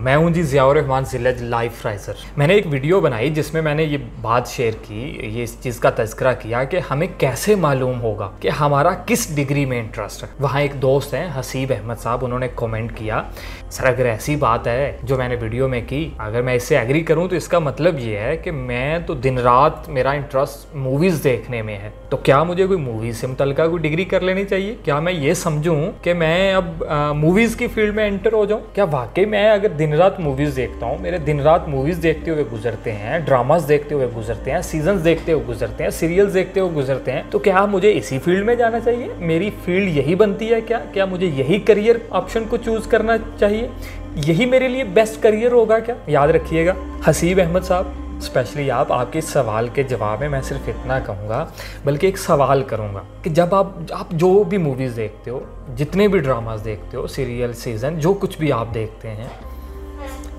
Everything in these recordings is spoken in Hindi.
मैं हूं जी ज़ियाउर रहमान जिलेज लाइफ राइजर। मैंने एक वीडियो बनाई जिसमें मैंने ये बात शेयर की, ये इस चीज़ का तज़किरा किया कि हमें कैसे मालूम होगा कि हमारा किस डिग्री में इंटरेस्ट है। वहाँ एक दोस्त हैं हसीब अहमद साहब, उन्होंने कमेंट किया, सर अगर ऐसी बात है जो मैंने वीडियो में की, अगर मैं इससे एग्री करूँ तो इसका मतलब ये है कि मैं तो दिन रात मेरा इंटरेस्ट मूवीज़ देखने में है, तो क्या मुझे कोई मूवीज़ से मुतल्लिका कोई डिग्री कर लेनी चाहिए? क्या मैं ये समझूँ कि मैं अब मूवीज़ की फील्ड में एंटर हो जाऊँ? क्या वाकई मैं अगर दिन रात मूवीज़ देखता हूँ, मेरे दिन रात मूवीज़ देखते हुए गुजरते हैं, ड्रामास देखते हुए गुजरते हैं, सीजन्स देखते हुए गुजरते हैं, सीरियल्स देखते हुए गुजरते हैं, तो क्या मुझे इसी फील्ड में जाना चाहिए? मेरी फील्ड यही बनती है क्या मुझे यही करियर ऑप्शन को चूज़ करना चाहिए? यही मेरे लिए बेस्ट करियर होगा क्या? याद रखिएगा हसीब अहमद साहब, स्पेशली आपके इस सवाल के जवाब में मैं सिर्फ इतना कहूँगा, बल्कि एक सवाल करूँगा कि जब आप जो भी मूवीज़ देखते हो, जितने भी ड्रामास देखते हो, सीरियल, सीज़न, जो कुछ भी आप देखते हैं,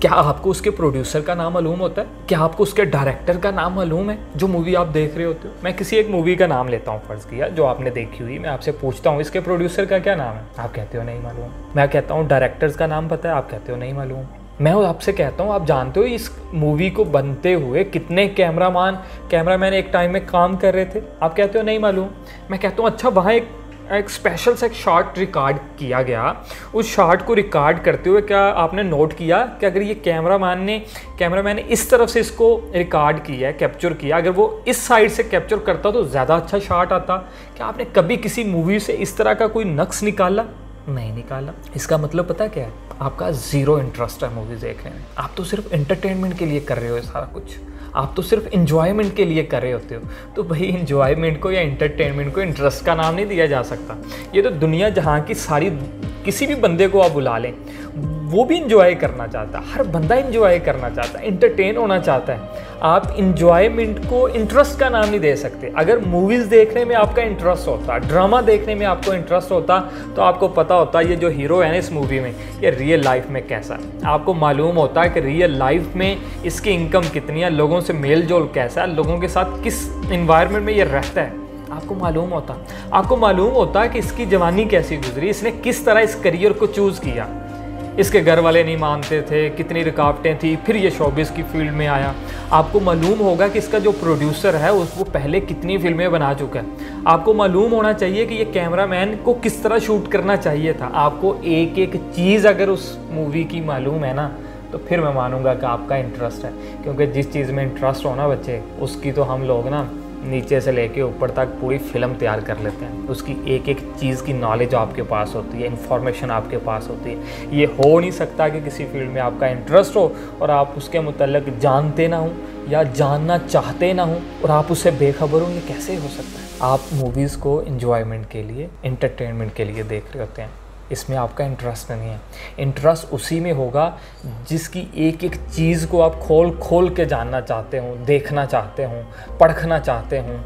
क्या आपको उसके प्रोड्यूसर का नाम मालूम होता है? क्या आपको उसके डायरेक्टर का नाम मालूम है जो मूवी आप देख रहे होते हो? मैं किसी एक मूवी का नाम लेता हूँ, फ़र्ज़ किया जो आपने देखी हुई, मैं आपसे पूछता हूँ इसके प्रोड्यूसर का क्या नाम है? आप कहते हो नहीं मालूम। मैं कहता हूँ डायरेक्टर्स का नाम पता है? आप कहते हो नहीं मालूम। मैं आपसे कहता हूँ आप जानते हो इस मूवी को बनते हुए कितने कैमरामैन एक टाइम में काम कर रहे थे? आप कहते हो नहीं मालूम। मैं कहता हूँ अच्छा वहाँ एक स्पेशल सा एक शॉट रिकॉर्ड किया गया, उस शॉट को रिकॉर्ड करते हुए क्या आपने नोट किया कि अगर ये कैमरामैन ने इस तरफ से इसको रिकॉर्ड किया है, कैप्चर किया, अगर वो इस साइड से कैप्चर करता तो ज़्यादा अच्छा शॉट आता? क्या आपने कभी किसी मूवी से इस तरह का कोई नक्श निकाला? नहीं निकाला। इसका मतलब पता क्या है? आपका ज़ीरो इंटरेस्ट है मूवी देखने में। आप तो सिर्फ एंटरटेनमेंट के लिए कर रहे हो सारा कुछ, आप तो सिर्फ इन्जॉयमेंट के लिए कर रहे होते हो। तो भाई इन्जॉयमेंट को या एंटरटेनमेंट को इंटरेस्ट का नाम नहीं दिया जा सकता। ये तो दुनिया जहाँ की सारी, किसी भी बंदे को आप बुला लें, वो भी इंजॉय करना चाहता है, हर बंदा इंजॉय करना चाहता है, एंटरटेन होना चाहता है। आप इंजॉयमेंट को इंटरेस्ट का नाम नहीं दे सकते। अगर मूवीज़ देखने में आपका इंटरेस्ट होता, ड्रामा देखने में आपको इंटरेस्ट होता, तो आपको पता होता ये जो हीरो है ना इस मूवी में, ये रियल लाइफ में कैसा है। आपको मालूम होता है कि रियल लाइफ में इसकी इनकम कितनी है, लोगों से मेल जोल कैसा है, लोगों के साथ किस इन्वायरमेंट में ये रहता है, आपको मालूम होता। आपको मालूम होता है कि इसकी जवानी कैसी गुजरी, इसने किस तरह इस करियर को चूज़ किया, इसके घर वाले नहीं मानते थे, कितनी रुकावटें थी, फिर ये शोबिस की फील्ड में आया। आपको मालूम होगा कि इसका जो प्रोड्यूसर है वो पहले कितनी फिल्में बना चुका है। आपको मालूम होना चाहिए कि ये कैमरामैन को किस तरह शूट करना चाहिए था। आपको एक एक चीज़ अगर उस मूवी की मालूम है ना, तो फिर मैं मानूंगा कि आपका इंटरेस्ट है। क्योंकि जिस चीज़ में इंटरेस्ट हो ना बच्चे, उसकी तो हम लोग ना नीचे से लेके ऊपर तक पूरी फिल्म तैयार कर लेते हैं। उसकी एक एक चीज़ की नॉलेज आपके पास होती है, इन्फॉर्मेशन आपके पास होती है। ये हो नहीं सकता कि किसी फील्ड में आपका इंटरेस्ट हो और आप उसके मुतल्लिक जानते ना हो या जानना चाहते ना हो और आप उससे बेखबर हो। ये कैसे हो सकता है? आप मूवीज़ को एंजॉयमेंट के लिए, एंटरटेनमेंट के लिए देख रहे होते हैं, इसमें आपका इंटरेस्ट नहीं है। इंटरेस्ट उसी में होगा जिसकी एक एक चीज़ को आप खोल के जानना चाहते हो, देखना चाहते हो, परखना चाहते हो।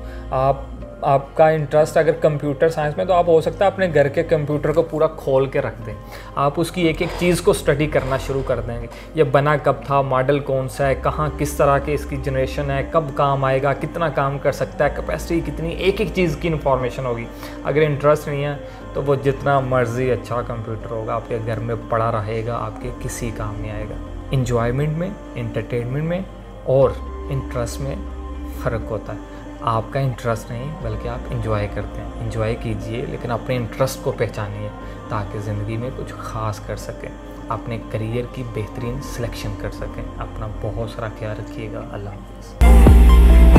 आपका इंटरेस्ट अगर कंप्यूटर साइंस में, तो आप हो सकता है अपने घर के कंप्यूटर को पूरा खोल के रख दें, आप उसकी एक एक चीज़ को स्टडी करना शुरू कर देंगे। ये बना कब था, मॉडल कौन सा है, कहाँ किस तरह के इसकी जनरेशन है, कब काम आएगा, कितना काम कर सकता है, कैपेसिटी कितनी, एक एक चीज़ की इन्फॉर्मेशन होगी। अगर इंटरेस्ट नहीं है तो वो जितना मर्जी अच्छा कंप्यूटर होगा आपके घर में पड़ा रहेगा, आपके किसी काम नहीं आएगा। इंजॉयमेंट में, एंटरटेनमेंट में और इंटरेस्ट में फ़र्क होता है। आपका इंटरेस्ट नहीं बल्कि आप इंजॉय करते हैं। इंजॉय कीजिए, लेकिन अपने इंटरेस्ट को पहचानिए ताकि ज़िंदगी में कुछ ख़ास कर सकें, अपने करियर की बेहतरीन सिलेक्शन कर सकें। अपना बहुत सारा ख्याल रखिएगा। अल्लाह हाफ़िज़।